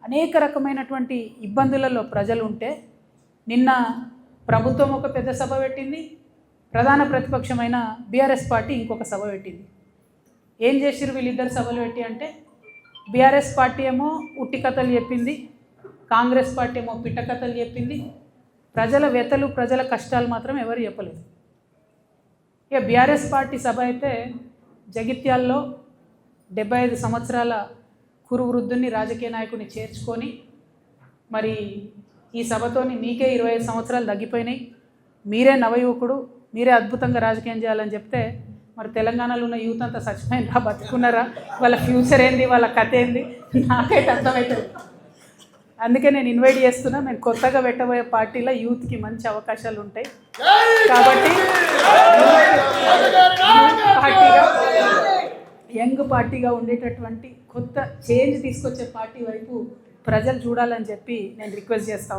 అనేక రకమైనటువంటి ఇబ్బందులలో ప్రజలు ఉంటే నిన్న ప్రభుత్వం ఒక పెద్ద సభ పెట్టింది, ప్రధాన ప్రతిపక్షమైన బీఆర్ఎస్ పార్టీ ఇంకొక సభ పెట్టింది. ఏం చేసిరు వీళ్ళిద్దరు సభలు పెట్టి అంటే, బీఆర్ఎస్ పార్టీ ఏమో ఉట్టి కథలు చెప్పింది, కాంగ్రెస్ పార్టీ ఏమో పిట్ట కథలు చెప్పింది. ప్రజల వ్యతలు ప్రజల కష్టాలు మాత్రం ఎవరు చెప్పలేదు. ఇక బీఆర్ఎస్ పార్టీ సభ అయితే జగిత్యాల్లో 75 సంవత్సరాల కురు వృద్ధుని రాజకీయ నాయకుడిని చేర్చుకొని, మరి ఈ సభతోని మీకే 25 సంవత్సరాలు తగ్గిపోయినాయి, మీరే నవయువకుడు, మీరే అద్భుతంగా రాజకీయం చేయాలని చెప్తే, మరి తెలంగాణలో ఉన్న యూత్ అంతా చచ్చిపోయినరా బతుకున్నారా, వాళ్ళ ఫ్యూచర్ ఏంది, వాళ్ళ కథ ఏంది నాకైతే అర్థమవుతుంది. అందుకే నేను ఇన్వైట్ చేస్తున్నా. నేను కొత్తగా పెట్టబోయే పార్టీలో యూత్కి మంచి అవకాశాలు ఉంటాయి కాబట్టి యంగ్ పార్టీగా ఉండేటటువంటి కొత్త చేంజ్ తీసుకొచ్చే పార్టీ వైపు ప్రజలు చూడాలని చెప్పి నేను రిక్వెస్ట్ చేస్తాను.